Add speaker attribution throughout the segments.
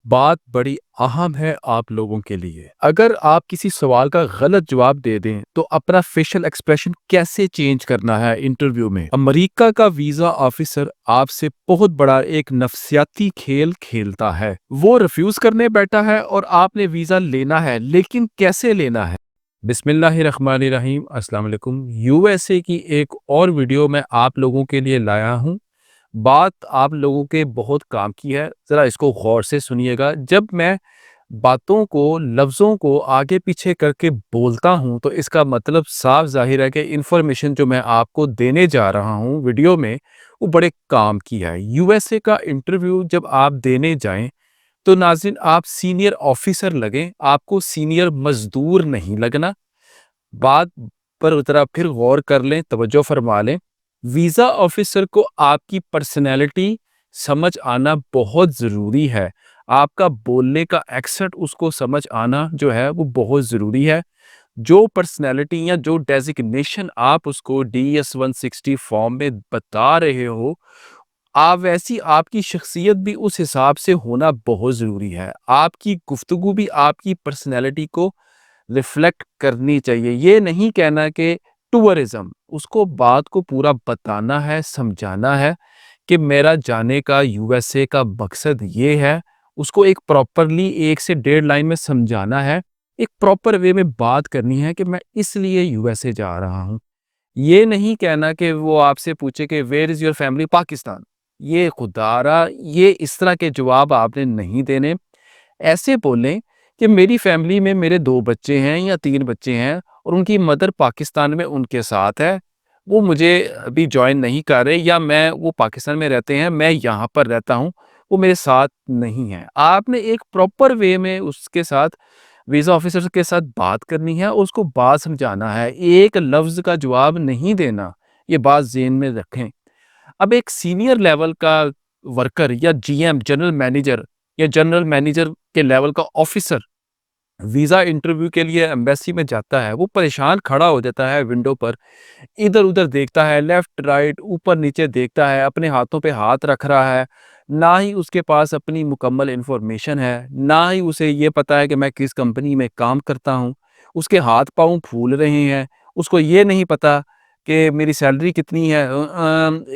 Speaker 1: بات بڑی اہم ہے آپ لوگوں کے لیے۔ اگر آپ کسی سوال کا غلط جواب دے دیں تو اپنا فیشل ایکسپریشن کیسے چینج کرنا ہے انٹرویو میں؟ امریکہ کا ویزا آفیسر آپ سے بہت بڑا ایک نفسیاتی کھیل کھیلتا ہے۔ وہ ریفیوز کرنے بیٹھا ہے اور آپ نے ویزا لینا ہے، لیکن کیسے لینا ہے؟ بسم اللہ الرحمن الرحیم۔ السلام علیکم۔ یو ایس اے کی ایک اور ویڈیو میں آپ لوگوں کے لیے لایا ہوں۔ بات آپ لوگوں کے بہت کام کی ہے، ذرا اس کو غور سے سنیے گا۔ جب میں باتوں کو، لفظوں کو آگے پیچھے کر کے بولتا ہوں تو اس کا مطلب صاف ظاہر ہے کہ انفارمیشن جو میں آپ کو دینے جا رہا ہوں ویڈیو میں وہ بڑے کام کی ہے۔ یو ایس اے کا انٹرویو جب آپ دینے جائیں تو ناظرین آپ سینئر آفیسر لگیں، آپ کو سینئر مزدور نہیں لگنا۔ بات پر ذرا پھر غور کر لیں، توجہ فرما لیں۔ ویزا آفیسر کو آپ کی پرسنالٹی سمجھ آنا بہت ضروری ہے۔ آپ کا بولنے کا ایکسنٹ اس کو سمجھ آنا جو ہے وہ بہت ضروری ہے۔ جو پرسنالٹی یا جو ڈیزگنیشن آپ اس کو DS-160 فارم میں بتا رہے ہو، ویسی آپ کی شخصیت بھی اس حساب سے ہونا بہت ضروری ہے۔ آپ کی گفتگو بھی آپ کی پرسنالٹی کو ریفلیکٹ کرنی چاہیے۔ یہ نہیں کہنا کہ ٹورزم، اس کو بات کو پورا بتانا ہے، سمجھانا ہے کہ میرا جانے کا یو ایس اے کا مقصد یہ ہے۔ اس کو ایک پراپرلی 1 سے 1.5 لائن میں سمجھانا ہے، ایک پراپر وے میں بات کرنی ہے کہ میں اس لیے یو ایس اے جا رہا ہوں۔ یہ نہیں کہنا کہ وہ آپ سے پوچھے کہ where is your family, Pakistan. یہ خدارا، یہ اس طرح کے جواب آپ نے نہیں دینے۔ ایسے بولیں کہ میری فیملی میں میرے 2 بچے ہیں یا 3 بچے ہیں اور ان کی مدر پاکستان میں ان کے ساتھ ہے، وہ مجھے ابھی جوائن نہیں کر رہے، یا وہ پاکستان میں رہتے ہیں، میں یہاں پر رہتا ہوں، وہ میرے ساتھ نہیں ہیں۔ آپ نے ایک پراپر وے میں اس کے ساتھ، ویزا آفیسر کے ساتھ بات کرنی ہے، اس کو بات سمجھانا ہے، ایک لفظ کا جواب نہیں دینا۔ یہ بات ذہن میں رکھیں۔ اب ایک سینئر لیول کا ورکر یا GM، جنرل مینیجر یا جنرل مینیجر کے لیول کا آفیسر ویزا انٹرویو کے لیے ایمبیسی میں جاتا ہے، وہ پریشان کھڑا ہو جاتا ہے ونڈو پر، ادھر ادھر دیکھتا ہے، لیفٹ رائٹ اوپر نیچے دیکھتا ہے، اپنے ہاتھوں پہ ہاتھ رکھ رہا ہے۔ نہ ہی اس کے پاس اپنی مکمل انفارمیشن ہے، نہ ہی اسے یہ پتا ہے کہ میں کس کمپنی میں کام کرتا ہوں۔ اس کے ہاتھ پاؤں پھول رہے ہیں، اس کو یہ نہیں پتا کہ میری سیلری کتنی ہے،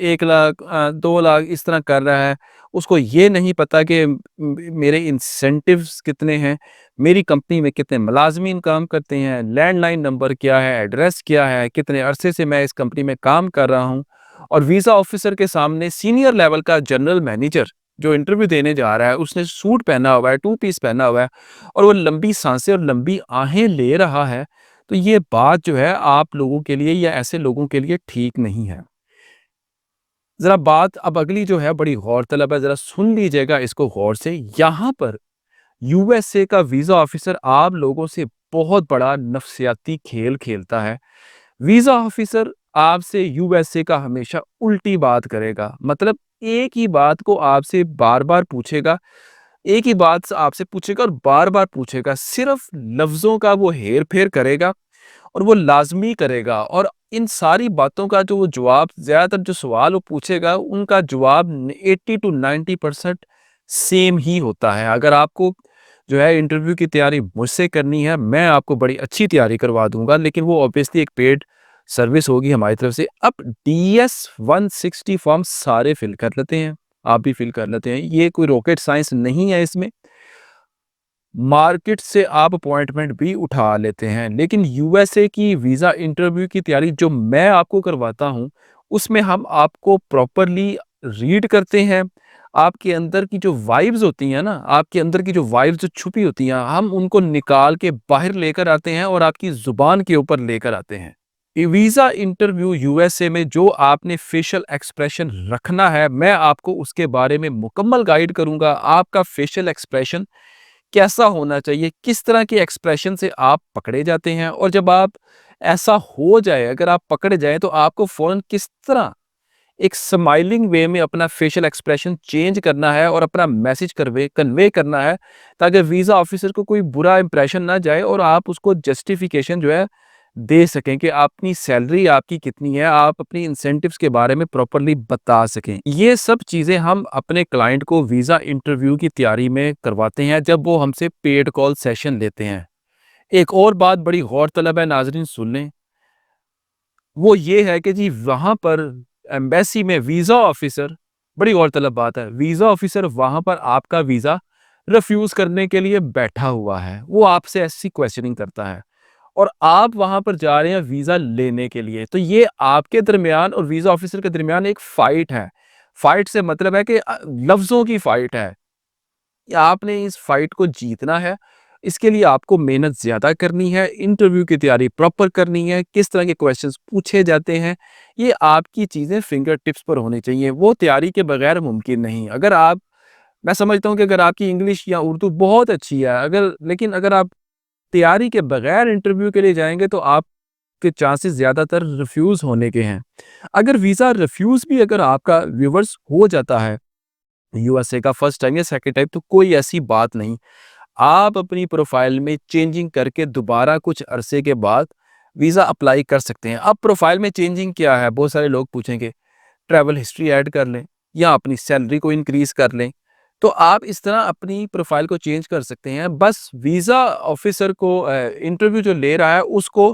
Speaker 1: 1 لاکھ 2 لاکھ اس طرح کر رہا ہے۔ اس کو یہ نہیں پتا کہ میرے انسینٹیوز کتنے ہیں، میری کمپنی میں کتنے ملازمین کام کرتے ہیں، لینڈ لائن نمبر کیا ہے، ایڈریس کیا ہے، کتنے عرصے سے میں اس کمپنی میں کام کر رہا ہوں۔ اور ویزا آفیسر کے سامنے سینئر لیول کا جنرل مینیجر جو انٹرویو دینے جا رہا ہے، اس نے سوٹ پہنا ہوا ہے، 2 پیس پہنا ہوا ہے، اور وہ لمبی سانسیں اور لمبی آہیں لے رہا ہے، تو یہ بات جو ہے آپ لوگوں کے لیے یا ایسے لوگوں کے لیے ٹھیک نہیں ہے۔ ذرا بات اب اگلی جو ہے بڑی غور طلب ہے، ذرا سن لیجئے گا اس کو غور سے۔ یہاں پر یو ایس اے کا ویزا آفیسر آپ لوگوں سے بہت بڑا نفسیاتی کھیل کھیلتا ہے۔ ویزا آفیسر آپ سے یو ایس اے کا ہمیشہ الٹی بات کرے گا، مطلب ایک ہی بات کو آپ سے بار بار پوچھے گا، ایک ہی بات آپ سے پوچھے گا اور بار بار پوچھے گا، صرف لفظوں کا وہ ہیر پھیر کرے گا اور وہ لازمی کرے گا، اور ان ساری باتوں کا جو وہ جواب، زیادہ تر جو سوال وہ پوچھے گا ان کا جواب 80 to 90% سیم ہی ہوتا ہے۔ اگر آپ کو جو ہے انٹرویو کی تیاری مجھ سے کرنی ہے، میں آپ کو بڑی اچھی تیاری کروا دوں گا، لیکن وہ اوبیسلی ایک پیڈ سروس ہوگی ہماری طرف سے۔ اب DS-160 فارم سارے فل کر لیتے ہیں، آپ بھی فل کر لیتے ہیں، یہ کوئی راکٹ سائنس نہیں ہے اس میں۔ مارکیٹ سے آپ اپوائنٹمنٹ بھی اٹھا لیتے ہیں، لیکن یو ایس اے کی ویزا انٹرویو کی تیاری جو میں آپ کو کرواتا ہوں اس میں ہم آپ کو پراپرلی ریڈ کرتے ہیں۔ آپ کے اندر کی جو وائبز ہوتی ہیں نا، آپ کے اندر کی جو وائبز جو چھپی ہوتی ہیں، ہم ان کو نکال کے باہر لے کر آتے ہیں اور آپ کی زبان کے اوپر لے کر آتے ہیں۔ Visa interview U S A میں جو آپ نے فیشل ایکسپریشن رکھنا ہے، میں آپ کو اس کے بارے میں مکمل گائیڈ کروں گا۔ آپ کا فیشل ایکسپریشن کیسا ہونا چاہیے، کس طرح کے ایکسپریشن سے آپ پکڑے جاتے ہیں، اور جب آپ ایسا ہو جائے، اگر آپ پکڑے جائیں تو آپ کو فوراً کس طرح ایک سمائلنگ وے میں اپنا فیشل ایکسپریشن چینج کرنا ہے اور اپنا میسج کنوے کرنا ہے، تاکہ ویزا آفیسر کو کوئی برا امپریشن نہ جائے اور آپ اس کو جسٹیفیکیشن جو ہے دے سکیں کہ اپنی سیلری آپ کی کتنی ہے، آپ اپنی انسینٹیوز کے بارے میں پراپرلی بتا سکیں۔ یہ سب چیزیں ہم اپنے کلائنٹ کو ویزا انٹرویو کی تیاری میں کرواتے ہیں جب وہ ہم سے پیڈ کال سیشن لیتے ہیں۔ ایک اور بات بڑی غور طلب ہے، ناظرین سن لیں، وہ یہ ہے کہ جی وہاں پر ایمبیسی میں ویزا آفیسر، بڑی غور طلب بات ہے، ویزا آفیسر وہاں پر آپ کا ویزا ریفیوز کرنے کے لیے بیٹھا ہوا ہے، وہ آپ سے ایسی کویسچننگ کرتا ہے اور آپ وہاں پر جا رہے ہیں ویزا لینے کے لیے۔ تو یہ آپ کے درمیان اور ویزا آفیسر کے درمیان ایک فائٹ ہے۔ فائٹ سے مطلب ہے کہ لفظوں کی فائٹ ہے۔ آپ نے اس فائٹ کو جیتنا ہے، اس کے لیے آپ کو محنت زیادہ کرنی ہے، انٹرویو کی تیاری پراپر کرنی ہے، کس طرح کے کویسچنز پوچھے جاتے ہیں، یہ آپ کی چیزیں فنگر ٹپس پر ہونی چاہیے، وہ تیاری کے بغیر ممکن نہیں۔ میں سمجھتا ہوں کہ اگر آپ کی انگلش یا اردو بہت اچھی ہے، لیکن اگر آپ تیاری کے بغیر انٹرویو کے لیے جائیں گے تو آپ کے چانسز زیادہ تر ریفیوز ہونے کے ہیں۔ اگر ویزا ریفیوز بھی اگر آپ کا ویورز ہو جاتا ہے یو ایس اے کا فرسٹ ٹائم یا سیکنڈ ٹائم، تو کوئی ایسی بات نہیں، آپ اپنی پروفائل میں چینجنگ کر کے دوبارہ کچھ عرصے کے بعد ویزا اپلائی کر سکتے ہیں۔ اب پروفائل میں چینجنگ کیا ہے؟ بہت سارے لوگ پوچھیں گے ٹریول ہسٹری ایڈ کر لیں یا اپنی سیلری کو انکریز کر لیں، تو آپ اس طرح اپنی پروفائل کو چینج کر سکتے ہیں۔ بس ویزا آفیسر کو انٹرویو جو لے رہا ہے اس کو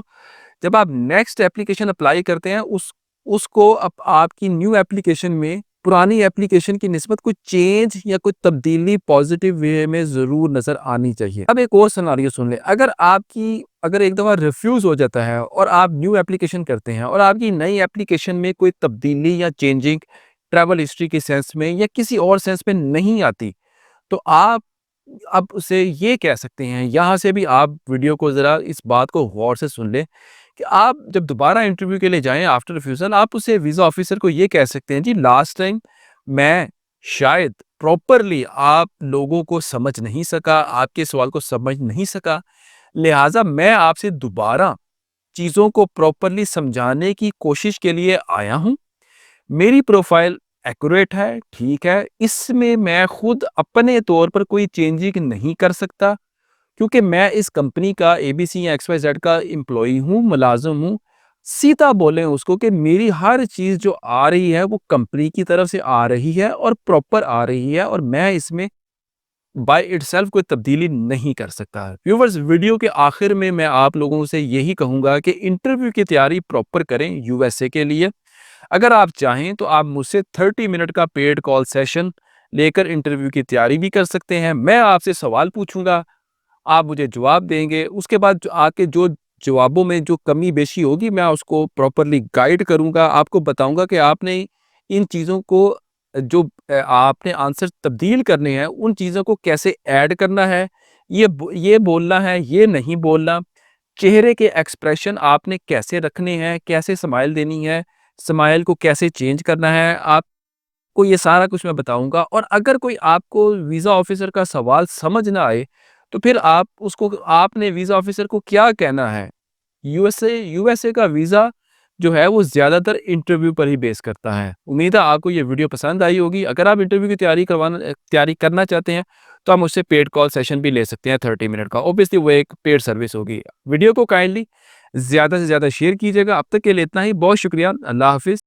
Speaker 1: جب آپ نیکسٹ اپلیکیشن اپلائی کرتے ہیں اس کو آپ کی نیو اپلیکیشن میں پرانی اپلیکیشن کی نسبت کچھ چینج یا کچھ تبدیلی پازیٹیو وے میں ضرور نظر آنی چاہیے۔ اب ایک اور سناریو سن لیں، اگر ایک دفعہ ریفیوز ہو جاتا ہے اور آپ نیو اپلیکیشن کرتے ہیں اور آپ کی نئی اپلیکیشن میں کوئی تبدیلی یا چینجنگ ٹریول ہسٹری کے سینس میں یا کسی اور سینس میں نہیں آتی، تو آپ اب اسے یہ کہہ سکتے ہیں، یہاں سے بھی آپ ویڈیو کو ذرا اس بات کو غور سے سن لیں کہ آپ جب دوبارہ انٹرویو کے لیے جائیں آفٹر ریفیوزل، آپ اسے ویزا آفیسر کو یہ کہہ سکتے ہیں، جی لاسٹ ٹائم میں شاید پراپرلی آپ لوگوں کو سمجھ نہیں سکا، آپ کے سوال کو سمجھ نہیں سکا، لہٰذا میں آپ سے دوبارہ چیزوں کو پراپرلی سمجھانے کی کوشش کے لیے آیا ہوں۔ میری پروفائل ایکوریٹ ہے، ٹھیک ہے، اس میں خود اپنے طور پر کوئی چینجنگ نہیں کر سکتا کیونکہ میں اس کمپنی کا اے بی سی یا ایکس وائی زیڈ کا امپلائی ہوں، ملازم ہوں۔ سیدھا بولیں اس کو کہ میری ہر چیز جو آ رہی ہے وہ کمپنی کی طرف سے آ رہی ہے اور پراپر آ رہی ہے، اور میں اس میں بائی اٹ سیلف کوئی تبدیلی نہیں کر سکتا۔ ویورز، ویڈیو کے آخر میں آپ لوگوں سے یہی کہوں گا کہ انٹرویو کی تیاری پراپر کریں یو ایس اے کے لیے۔ اگر آپ چاہیں تو آپ مجھ سے 30 منٹ کا پیڈ کال سیشن لے کر انٹرویو کی تیاری بھی کر سکتے ہیں۔ میں آپ سے سوال پوچھوں گا، آپ مجھے جواب دیں گے، اس کے بعد جو جوابوں میں جو کمی بیشی ہوگی میں اس کو پراپرلی گائیڈ کروں گا، آپ کو بتاؤں گا کہ آپ نے ان چیزوں کو جو آپ نے آنسر تبدیل کرنے ہیں ان چیزوں کو کیسے ایڈ کرنا ہے، یہ بولنا ہے، یہ نہیں بولنا، چہرے کے ایکسپریشن آپ نے کیسے رکھنے ہیں، کیسے سمائل دینی ہے، سمائل کو کیسے چینج کرنا ہے، آپ کو یہ سارا کچھ میں بتاؤں گا۔ اور اگر کوئی آپ کو ویزا آفیسر کا سوال سمجھ نہ آئے تو پھر آپ نے ویزا آفیسر کو کیا کہنا ہے۔ یو ایس اے کا ویزا جو ہے وہ زیادہ تر انٹرویو پر ہی بیس کرتا ہے۔ امید ہے آپ کو یہ ویڈیو پسند آئی ہوگی۔ اگر آپ انٹرویو کی تیاری کرنا چاہتے ہیں تو آپ مجھ سے پیڈ کال سیشن بھی لے سکتے ہیں 30 منٹ کا، اوبیسلی وہ ایک پیڈ سروس ہوگی۔ ویڈیو کو کائنڈلی زیادہ سے زیادہ شیئر کیجیے گا۔ اب تک کے لیے اتنا ہی، بہت شکریہ، اللہ حافظ۔